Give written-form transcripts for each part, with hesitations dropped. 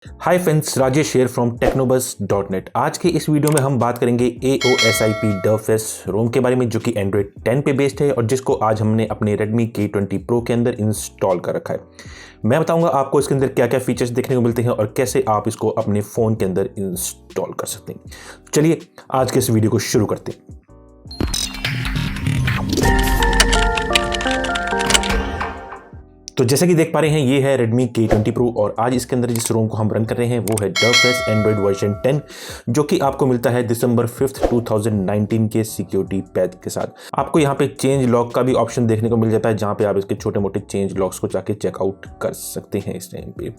Hi friends, Rajesh share from Technobuzz dot net. आज के इस वीडियो में हम बात करेंगे AOSIP डरफेस्ट रोम के बारे में, जो कि एंड्रॉयड 10 पे बेस्ड है और जिसको आज हमने अपने Redmi K20 Pro के अंदर इंस्टॉल कर रखा है। मैं बताऊंगा आपको इसके अंदर क्या क्या फीचर्स देखने को मिलते हैं और कैसे आप इसको अपने फ़ोन के अंदर इंस्टॉल कर सकते हैं। चलिए आज के इस वीडियो को शुरू करते हैं। तो जैसे कि देख पा रहे हैं, ये है Redmi K20 Pro और आज इसके अंदर जिस रोम को हम रन कर रहे हैं वो है डरफेस्ट एंड्रॉयड वर्जन 10, जो कि आपको मिलता है दिसंबर 5, 2019 के सिक्योरिटी पैच के साथ। आपको यहाँ पे चेंज लॉक का भी ऑप्शन देखने को मिल जाता है, जहाँ पे आप इसके छोटे मोटे चेंज लॉक्स को जाके चेकआउट कर सकते हैं इस टाइम पे।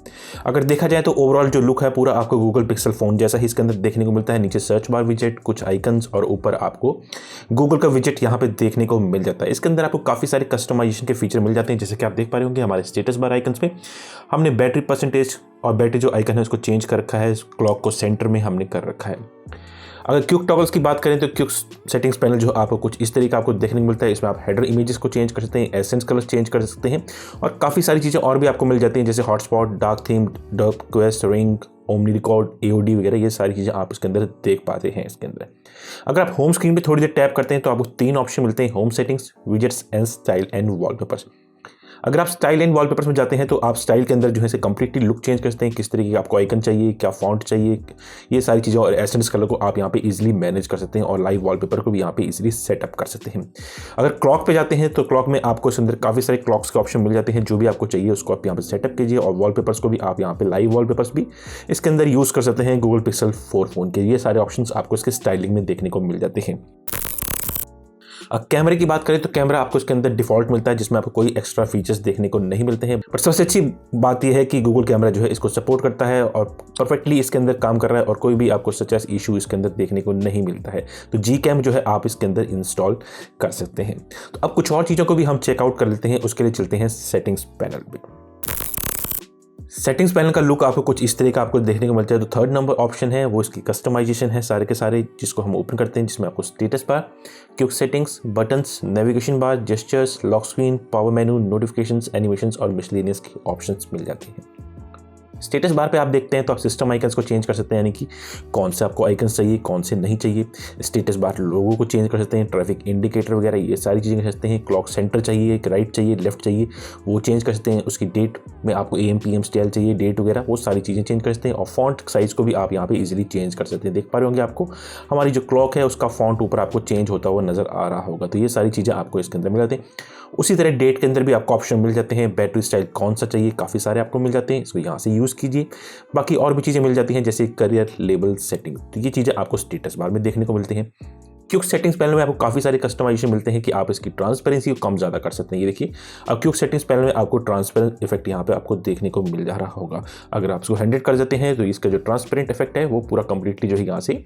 अगर देखा जाए तो ओवरऑल जो लुक है पूरा आपको गूगल पिक्सल फोन जैसा ही इसके अंदर देखने को मिलता है। नीचे सर्च बार विजेट, कुछ आइकन्स और ऊपर आपको गूगल का विजेट यहाँ पे देखने को मिल जाता है। इसके अंदर आपको काफ़ी सारे कस्टमाइजेशन के फीचर मिल जाते हैं, जैसे कि आप देख पा रहे होंगे हमारे स्टेटस बार आइकन्स पे हमने बैटरी परसेंटेज और बैटरी जो आइकन है उसको चेंज कर रखा है। क्लॉक को सेंटर में हमने कर रखा है। अगर क्विक टॉगल्स की बात करें तो क्विक सेटिंग्स पैनल जो आपको कुछ इस तरीके आपको देखने को मिलता है। इसमें आप हेडर इमेजेस को चेंज कर सकते हैं, एसेंस कलर चेंज कर सकते हैं और काफ़ी सारी चीज़ें और भी आपको मिल जाती हैं, जैसे hotspot, dark theme, dark quest, ring, omni record, AOD वगैरह। ये सारी चीज़ें आप इसके अंदर देख पाते हैं। इसके अंदर अगर आप होम स्क्रीन पे थोड़ी देर टैप करते हैं तो आपको 3 ऑप्शन मिलते हैं: home settings, widgets and style and wallpapers. अगर आप स्टाइल एंड वॉलपेपर्स में जाते हैं तो आप स्टाइल के अंदर जो है कंप्लीटली लुक चेंज कर सकते हैं, किस तरीके की आपको आइकन चाहिए, क्या फॉन्ट चाहिए, ये सारी चीज़ें और एसेंस कलर को आप यहाँ पे इजीली मैनेज कर सकते हैं और लाइव वॉलपेपर को भी यहाँ पे इजीली सेटअप कर सकते हैं। अगर क्लॉक पे जाते हैं तो क्लॉक में आपको इसके अंदर काफ़ी सारे क्लॉक्स के ऑप्शन मिल जाते हैं। जो भी आपको चाहिए उसको आप यहाँ पे सेटअप कीजिए और वॉलपेपर्स को भी आप यहाँ पे लाइव वॉलपेपर्स भी इसके अंदर यूज़ कर सकते हैं गूगल पिक्सल 4 फोन के। ये सारे ऑप्शन आपको इसके स्टाइलिंग में देखने को मिल जाते हैं। कैमरे की बात करें तो कैमरा आपको इसके अंदर डिफॉल्ट मिलता है, जिसमें आपको कोई एक्स्ट्रा फीचर्स देखने को नहीं मिलते हैं। पर सबसे अच्छी बात यह है कि गूगल कैमरा जो है इसको सपोर्ट करता है और परफेक्टली इसके अंदर काम कर रहा है और कोई भी आपको सच एस इशू इसके अंदर देखने को नहीं मिलता है। तो जी कैम जो है आप इसके अंदर इंस्टॉल कर सकते हैं। तो अब कुछ और चीज़ों को भी हम चेकआउट कर लेते हैं। उसके लिए चलते हैं सेटिंग्स पैनल पे। सेटिंग्स पैनल का लुक आपको कुछ इस तरह का आपको देखने को मिलता है। तो थर्ड नंबर ऑप्शन है वो इसकी कस्टमाइजेशन है सारे के सारे, जिसको हम ओपन करते हैं, जिसमें आपको status bar, quick settings, buttons, navigation bar, gestures, lock screen, power मेनू, नोटिफिकेशंस, एनिमेशंस और मिसलेनियस के ऑप्शंस मिल जाते हैं। स्टेटस बार पे आप देखते हैं तो आप सिस्टम आइकन्स को चेंज कर सकते हैं, यानी कि कौन से आपको आइकन्स चाहिए, कौन से नहीं चाहिए। स्टेटस बार लोगो को चेंज कर सकते हैं, ट्रैफिक इंडिकेटर वगैरह ये सारी चीज़ें कर सकते हैं। क्लॉक सेंटर चाहिए, राइट चाहिए, लेफ्ट चाहिए, वो चेंज कर सकते हैं। उसकी डेट में आपको AM PM स्टाइल चाहिए, डेट वगैरह, वो सारी चीज़ें चेंज कर सकते हैं। और फॉन्ट साइज़ को भी आप यहाँ पे इजीली चेंज कर सकते हैं। देख पा रहे होंगे आपको हमारी जो क्लॉक है उसका फॉन्ट ऊपर आपको चेंज होता हुआ नज़र आ रहा होगा। तो ये सारी चीज़ें आपको इसके अंदर मिल जाती हैं। उसी तरह डेट के अंदर भी आपको ऑप्शन मिल जाते हैं। बैटरी स्टाइल कौन सा चाहिए, काफ़ी सारे आपको मिल जाते हैं, इसको यहाँ से यूज़ कीजिए। बाकी और भी चीज़ें मिल जाती हैं, जैसे करियर लेबल सेटिंग। तो ये चीज़ें आपको स्टेटस बार में देखने को मिलती हैं। क्विक सेटिंग्स पैनल में आपको काफ़ी सारे कस्टमाइजेशन मिलते हैं कि आप इसकी ट्रांसपेरेंसी को कम ज़्यादा कर सकते हैं। ये देखिए, अब क्विक सेटिंग्स पैनल में आपको ट्रांसपेरेंट इफेक्ट यहाँ पे आपको देखने को मिल जा रहा होगा। अगर आप इसको 100 कर देते हैं तो इसका जो ट्रांसपेरेंट इफेक्ट है वो पूरा कंप्लीटली जो है यहाँ से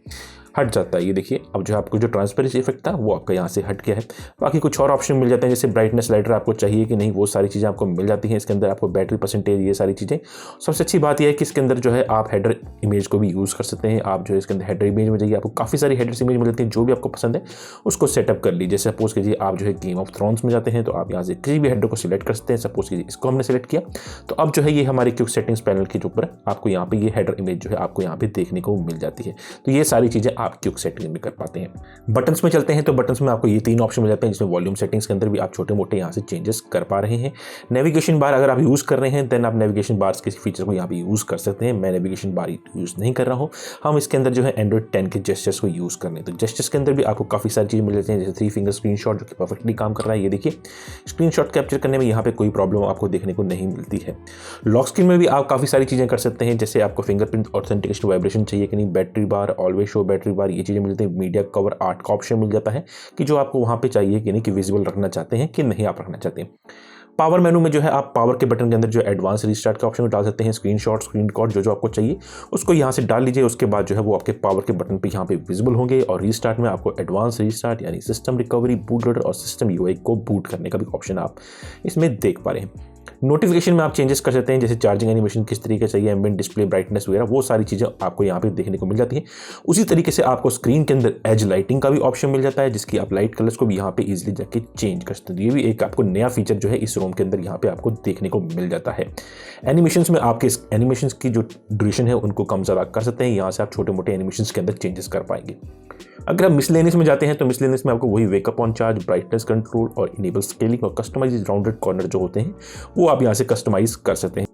हट जाता है। ये देखिए, अब जो आपको जो ट्रांसपेरेंसी इफेक्ट था वो आपका यहाँ से हट गया है। बाकी कुछ और ऑप्शन मिल जाते हैं, जैसे ब्राइटनेस लाइटर आपको चाहिए कि नहीं, वो सारी चीज़ें आपको मिल जाती हैं। इसके अंदर आपको बैटरी परसेंटेज, ये सारी चीज़ें। सबसे अच्छी बात यह है कि इसके अंदर जो है आप हेडर इमेज को भी यूज़ कर सकते हैं। आप जो है इसके अंदर हेडर इमेज में जाइए, आपको काफ़ी सारी हेडर्स इमेज मिल जाती हैं। जो भी आपको पसंद है उसको सेटअप कर लीजिए। सपोज कीजिए आप जो है गेम ऑफ थ्रोन्स में जाते हैं तो आप यहाँ से किसी भी हेडर को सिलेक्ट कर सकते हैं। सपोज कीजिए इसको हमने सेलेक्ट किया, तो अब जो है ये हमारे क्विक सेटिंग्स पैनल के ऊपर आपको यहाँ पे ये हेडर इमेज जो है आपको यहाँ पे देखने को मिल जाती है। तो ये सारी चीज़ें आप क्विक सेटिंग में कर पाते हैं। बटन्स में चलते हैं तो बटन्स में आपको ये 3 ऑप्शन मिल जाते हैं, जिसमें वॉल्यूम सेटिंग्स के अंदर भी आप छोटे मोटे यहाँ से चेंजेस कर पा रहे हैं। नेविगेशन बार अगर आप यूज़ कर रहे हैं देन आप नेविगेशन बार्स के फीचर को यहाँ पे यूज़ कर सकते हैं। मैं नेविगेशन बार यूज़ नहीं कर रहा हूँ। हम इसके अंदर जो है एंड्रॉइड 10 के जेस्चर्स को यूज़ कर रहे हैं। तो जेस्चर्स के अंदर भी आपको काफ़ी सारी चीज़ें मिल जाती हैं, जैसे 3 फिंगर स्क्रीनशॉट जो कि परफेक्टली काम कर रहा है। ये देखिए, स्क्रीनशॉट कैप्चर करने में यहाँ पे कोई प्रॉब्लम आपको देखने को नहीं मिलती है। लॉक स्क्रीन में भी आप काफ़ी सारी चीज़ें कर सकते हैं, जैसे आपको फिंगरप्रिंट ऑथेंटिकेशन वाइब्रेशन चाहिए कि नहीं, बैटरी बार, ऑलवेज शो बैटरी बार, ये चीज़ें मिलती हैं। मीडिया कवर आर्ट का ऑप्शन मिल जाता है कि जो आपको वहाँ पे चाहिए कि नहीं, कि विजिबल रखना चाहते हैं कि नहीं आप रखना चाहते हैं। पावर मेनू में जो है आप पावर के बटन के अंदर जो एडवांस रीस्टार्ट का ऑप्शन डाल सकते हैं। स्क्रीनशॉट, स्क्रीन रिकॉर्ड जो आपको चाहिए उसको यहाँ से डाल लीजिए। उसके बाद जो है वो आपके पावर के बटन पे यहाँ पे विजिबल होंगे। और रीस्टार्ट में आपको एडवांस रीस्टार्ट यानी सिस्टम रिकवरी, बूट लोडर और सिस्टम UI को बूट करने का भी ऑप्शन आप इसमें देख पा रहे हैं। नोटिफिकेशन में आप चेंजेस कर सकते हैं, जैसे चार्जिंग एनिमेशन किस तरीके से चाहिए, एम्बिएंट डिस्प्ले ब्राइटनेस वगैरह, वो सारी चीज़ें आपको यहाँ पे देखने को मिल जाती है। उसी तरीके से आपको स्क्रीन के अंदर एज लाइटिंग का भी ऑप्शन मिल जाता है, जिसकी आप लाइट कलर्स को भी यहाँ पे इजीली जाके चेंज कर सकते हैं। ये भी एक आपको नया फीचर जो है इस रोम के अंदर यहाँ पे आपको देखने को मिल जाता है। एनिमेशंस में आपके एनिमेशंस की जो ड्यूरेशन है उनको कम ज़्यादा कर सकते हैं, यहाँ से आप छोटे मोटे एनिमेशंस के अंदर चेंजेस कर पाएंगे। अगर आप मिसलेनियस में जाते हैं तो मिसलेनियस में आपको वही wake up on charge, brightness control और इनेबल स्केलिंग और कस्टमाइज राउंडेड कॉर्नर जो होते हैं वो आप यहाँ से कस्टमाइज कर सकते हैं।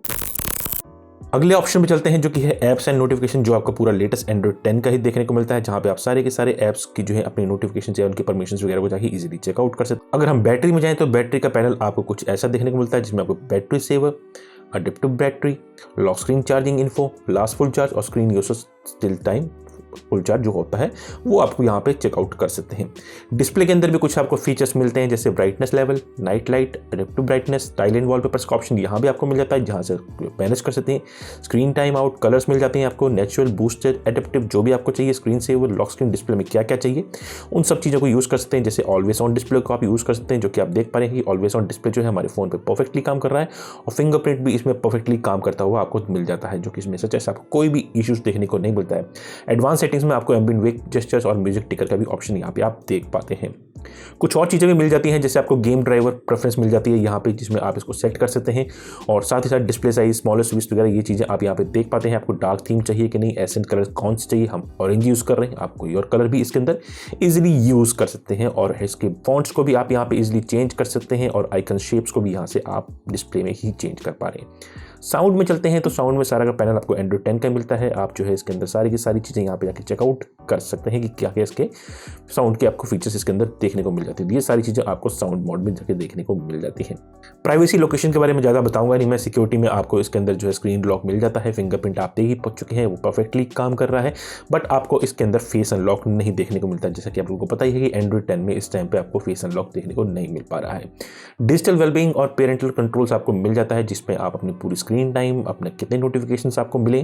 अगले ऑप्शन पे चलते हैं जो कि है ऐप्स एंड नोटिफिकेशन, जो आपको पूरा लेटेस्ट एंड्रॉइड 10 का ही देखने को मिलता है, जहां पे आप सारे के सारे ऐप्स की जो है अपने नोटिफिकेशन या उनके परमिशंस वगैरह को जाके इजीली चेकआउट कर सकते हैं। अगर हम बैटरी में जाएं तो बैटरी का पैनल आपको कुछ ऐसा देखने को मिलता है, जिसमें आपको battery saver, adaptive battery, lock screen charging info, last full charge और screen usage still time full charge जो होता है वो आपको यहाँ पे चेकआउट कर सकते हैं। डिस्प्ले के अंदर भी कुछ आपको फीचर्स मिलते हैं, जैसे brightness level, night light, adaptive brightness, style and wallpapers का ऑप्शन यहाँ भी आपको मिल जाता है, जहाँ से मैनेज कर सकते हैं। स्क्रीन टाइम आउट, कलर्स मिल जाते हैं आपको, नेचुरल, बूस्टेड, एडेप्टिव, जो भी आपको चाहिए, screen saver, lock screen display में क्या क्या चाहिए उन सब चीज़ों को यूज़ कर सकते हैं। जैसे ऑलवेज ऑन डिस्प्ले को आप यूज़ कर सकते हैं, जो कि आप देख पा रहे हैं कि ऑलवेज ऑन डिस्प्ले जो है हमारे फोन पर परफेक्टली काम कर रहा है और फिंगरप्रिंट भी इसमें परफेक्टली काम करता हुआ आपको मिल जाता है, जो कि इसमें सच आपको कोई भी इश्यूज देखने को नहीं मिलता है। एडवांस सेटिंग्स में आपको एम्बिएंट वेक जेस्चर्स और म्यूजिक टिकर का भी ऑप्शन यहाँ पे आप देख पाते हैं। कुछ और चीज़ें भी मिल जाती हैं, जैसे आपको गेम ड्राइवर प्रेफरेंस मिल जाती है यहाँ पे, जिसमें आप इसको सेट कर सकते हैं और साथ ही साथ डिस्प्ले साइज, स्मॉलर स्विच वगैरह ये चीज़ें आप यहाँ पे देख पाते हैं। आपको डार्क थीम चाहिए कि नहीं, एसेंट कलर कौन से चाहिए, हम ऑरेंज यूज़ कर रहे हैं, आप कोई और कलर भी इसके अंदर ईजिली यूज़ कर सकते हैं और इसके फॉन्ट्स को भी आप यहाँ पे ईजिली चेंज कर सकते हैं और आइकन शेप्स को भी यहाँ से आप डिस्प्ले में ही चेंज कर पा रहे हैं। साउंड में चलते हैं तो साउंड में सारा का पैनल आपको एंड्रॉइड 10 का मिलता है, आप जो है इसके अंदर सारी की सारी चीज़ें यहाँ पे जाके चेकआउट कर सकते हैं कि क्या क्या इसके साउंड के आपको फीचर्स इसके अंदर देखने को मिल जाती है। ये सारी चीज़ें आपको साउंड मोड में जाके देखने को मिल जाती हैं। प्राइवेसी लोकेशन के बारे में ज़्यादा बताऊंगा नहीं मैं, सिक्योरिटी में आपको इसके अंदर जो है स्क्रीन लॉक मिल जाता है, फिंगरप्रिंट आप देख ही पहुंच चुके हैं, वो परफेक्टली काम कर रहा है, बट आपको इसके अंदर फेस अनलॉक नहीं देखने को मिलता है, जैसा कि आप लोगों को पता ही है कि एंड्रॉइड 10 में इस टाइम पे आपको फेस अनलॉक देखने को नहीं मिल पा रहा है। डिजिटल वेलबींग और पेरेंटल कंट्रोल्स आपको मिल जाता है, जिसमें आप अपनी पूरी स्क्रीन टाइम, अपने कितने नोटिफिकेशंस आपको मिले,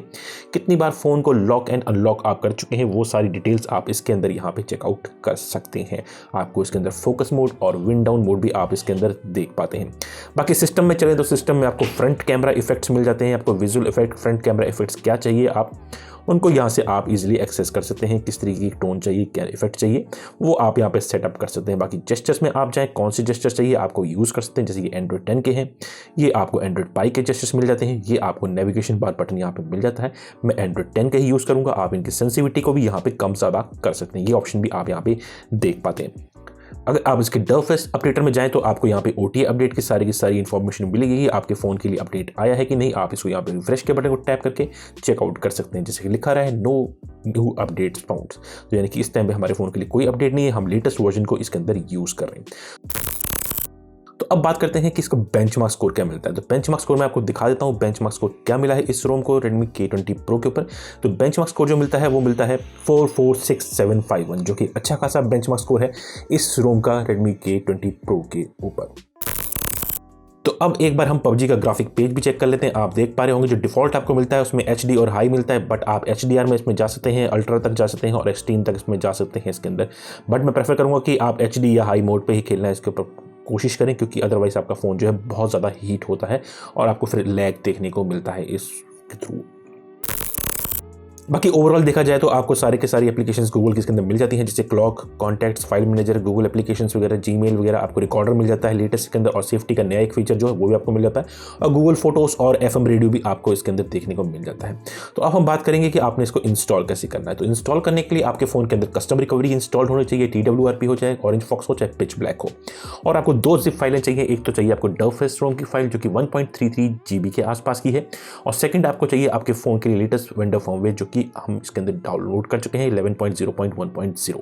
कितनी बार फोन को लॉक एंड अनलॉक आप कर चुके हैं, वो सारी डिटेल्स आप इसके अंदर यहाँ पे चेकआउट कर सकते हैं। आपको इसके अंदर फोकस मोड और विंड डाउन मोड भी आप इसके अंदर देख पाते हैं। बाकी सिस्टम में चले तो सिस्टम में आपको फ्रंट कैमरा इफेक्ट्स मिल जाते हैं, आपको visual effect, front camera effects क्या चाहिए आप उनको यहाँ से आप इजीली एक्सेस कर सकते हैं, किस तरीके की टोन चाहिए, क्या इफेक्ट चाहिए वो आप यहाँ पे सेटअप कर सकते हैं। बाकी जेस्चर्स में आप जाएँ, कौन से जेस्चर्स चाहिए आपको यूज़ कर सकते हैं, जैसे कि एंड्रॉइड 10 के हैं ये आपको एंड्रॉइड पाई के जेस्चर्स मिल जाते हैं, ये आपको नेविगेशन बार बटन यहाँ पे मिल जाता है, मैं एंड्रॉइड 10 का ही यूज़ करूँगा, आप इनकी सेंसिटिविटी को भी यहाँ पे कम ज़्यादा कर सकते हैं, ये ऑप्शन भी आप यहाँ पे देख पाते हैं। अगर आप इसके डरफेस्ट अपडेटर में जाएं तो आपको यहाँ पे OTA अपडेट की सारी इन्फॉर्मेशन मिलेगी, आपके फ़ोन के लिए अपडेट आया है कि नहीं, आप इसको यहाँ पे रिफ्रेश के बटन को टैप करके चेकआउट कर सकते हैं। जैसे कि लिखा रहा है नो न्यू अपडेट्स फाउंड, तो यानी कि इस टाइम पे हमारे फ़ोन के लिए कोई अपडेट नहीं है, हम लेटेस्ट वर्जन को इसके अंदर यूज़ कर रहे हैं। तो अब बात करते हैं कि इसका बेंचमार्क स्कोर क्या मिलता है। तो बेंचमार्क स्कोर मैं आपको दिखा देता हूँ बेंचमार्क स्कोर क्या मिला है इस रोम को Redmi K20 Pro के ऊपर। तो बेंचमार्क स्कोर जो मिलता है वो मिलता है 446751, जो कि अच्छा खासा बेंचमार्क स्कोर है इस रोम का Redmi K20 Pro के ऊपर। तो अब एक बार हम PUBG का ग्राफिक पेज भी चेक कर लेते हैं। आप देख पा रहे होंगे जो डिफ़ॉल्ट आपको मिलता है उसमें HD और हाई मिलता है, बट आप HDR में इसमें जा सकते हैं, अल्ट्रा तक जा सकते हैं और एक्सट्रीम तक इसमें जा सकते हैं इसके अंदर। बट मैं प्रेफर करूँगा कि आप HD या हाई मोड पे ही खेलना है इसके ऊपर कोशिश करें, क्योंकि अदरवाइज़ आपका फ़ोन जो है बहुत ज़्यादा हीट होता है और आपको फिर लैग देखने को मिलता है इसके थ्रू। बाकी ओवरऑल देखा जाए तो आपको सारे के सारी एप्लीकेशंस गूगल के इसके अंदर मिल जाती हैं, जैसे clock, contacts, file manager, Google applications वगैरह, जीमेल वगैरह, आपको रिकॉर्डर मिल जाता है लेटेस्ट के अंदर और सेफ्टी का नया एक फीचर जो है वो भी आपको मिल जाता है और गूगल फोटोज़ और FM रेडियो भी आपको इसके अंदर देखने को मिल जाता है। तो अब हम बात करेंगे कि आपने इसको इंस्टॉल कैसे करना है। तो इंस्टॉल करने के लिए आपके फ़ोन के अंदर कस्टम रिकवरी इंस्टॉल होनी चाहिए, TWRP हो चाहे ऑरेंज फॉक्स हो चाहे पिच ब्लैक हो, और आपको 2 जिप फाइलें चाहिए। एक तो चाहिए आपको डरफेस्ट रोम की फाइल जो कि 1.33 GB के आसपास की है, और सेकंड आपको चाहिए आपके फ़ोन के लिए लेटेस्ट वेंडर फर्मवेयर जो कि हम इसके अंदर डाउनलोड कर चुके हैं 11.0.1.0।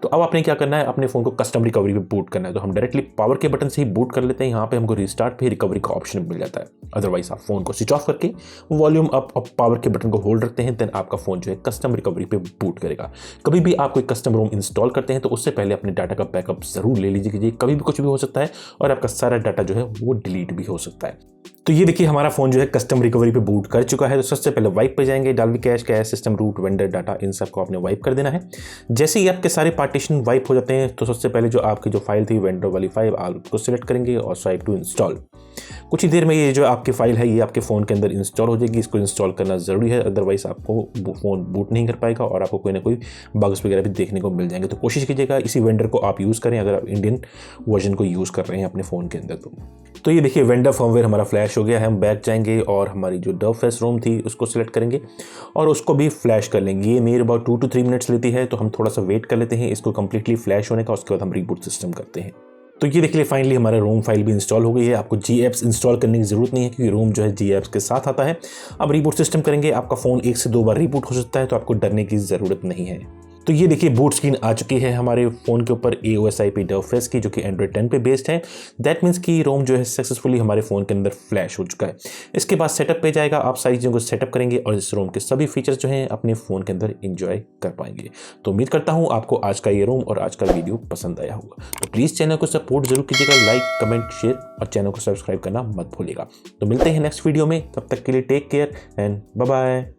तो अब आपने क्या करना है, अपने फ़ोन को कस्टम रिकवरी पे बूट करना है। तो हम डायरेक्टली पावर के बटन से ही बूट कर लेते हैं। यहाँ पे हमको रिस्टार्ट पे रिकवरी का ऑप्शन मिल जाता है। अदरवाइज आप फ़ोन को स्विच ऑफ करके वॉल्यूम अप और पावर के बटन को होल्ड रखते हैं, देन आपका फ़ोन जो है कस्टम रिकवरी पे बूट करेगा। कभी भी आप कोई कस्टम रोम इंस्टॉल करते हैं तो उससे पहले अपने डाटा का बैकअप ज़रूर ले लीजिए, कभी भी कुछ भी हो सकता है और आपका सारा डाटा जो है वो डिलीट भी हो सकता है। तो ये देखिए हमारा फ़ोन जो है कस्टम रिकवरी पे बूट कर चुका है। तो सबसे पहले वाइप पे जाएंगे, Dalvik cache, system root, vendor data, इन सबको आपने वाइप कर देना है। जैसे ही आपके सारे पार्टीशन वाइप हो जाते हैं तो सबसे पहले जो आपकी जो फाइल थी वेंडर वाली फाइल आप उसको सिलेक्ट करेंगे और स्वाइप टू इंस्टॉल। कुछ ही देर में ये जो आपकी फाइल है ये आपके फ़ोन के अंदर इंस्टॉल हो जाएगी। इसको इंस्टॉल करना ज़रूरी है, अदरवाइज आपको फ़ोन बूट नहीं कर पाएगा और आपको कोई ना कोई बग्स वगैरह भी देखने को मिल जाएंगे। तो कोशिश कीजिएगा इसी वेंडर को आप यूज़ करें अगर आप इंडियन वर्जन को यूज़ कर रहे हैं अपने फ़ोन के अंदर। तो ये देखिए वेंडर फर्मवेयर हमारा फ्लैश हो गया है। हम बैक जाएंगे और हमारी जो डर्फेस्ट रोम थी उसको सिलेक्ट करेंगे और उसको भी फ्लैश कर लेंगे। ये मेरे अबाउट 2 to 3 मिनट्स लेती है, तो हम थोड़ा सा वेट कर लेते हैं इसको कंप्लीटली फ्लैश होने का। उसके बाद हम रीबूट सिस्टम करते हैं। तो ये देखिए फाइनली हमारा रोम फाइल भी इंस्टॉल हो गई है। आपको जी एप्स इंस्टॉल करने की ज़रूरत नहीं है क्योंकि रोम जो है जी एप्स के साथ आता है। अब रीबूट सिस्टम करेंगे, आपका फ़ोन 1 से 2 बार रीबूट हो सकता है, तो आपको डरने की ज़रूरत नहीं है। तो ये देखिए बूट स्क्रीन आ चुकी है हमारे फ़ोन के ऊपर AOSIP DERPFEST की, जो कि एंड्रॉइड 10 पे बेस्ड है। दैट मीन्स कि रोम जो है सक्सेसफुली हमारे फ़ोन के अंदर फ्लैश हो चुका है। इसके बाद सेटअप पे जाएगा, आप सारी चीज़ों को सेटअप करेंगे और इस रोम के सभी फीचर्स जो हैं अपने फ़ोन के अंदर इंजॉय कर पाएंगे। तो उम्मीद करता हूँ आपको आज का ये रोम और आज का वीडियो पसंद आया होगा। तो प्लीज़ चैनल को सपोर्ट जरूर कीजिएगा, लाइक कमेंट शेयर और चैनल को सब्सक्राइब करना मत भूलिएगा। तो मिलते हैं नेक्स्ट वीडियो में, तब तक के लिए take care and bye bye.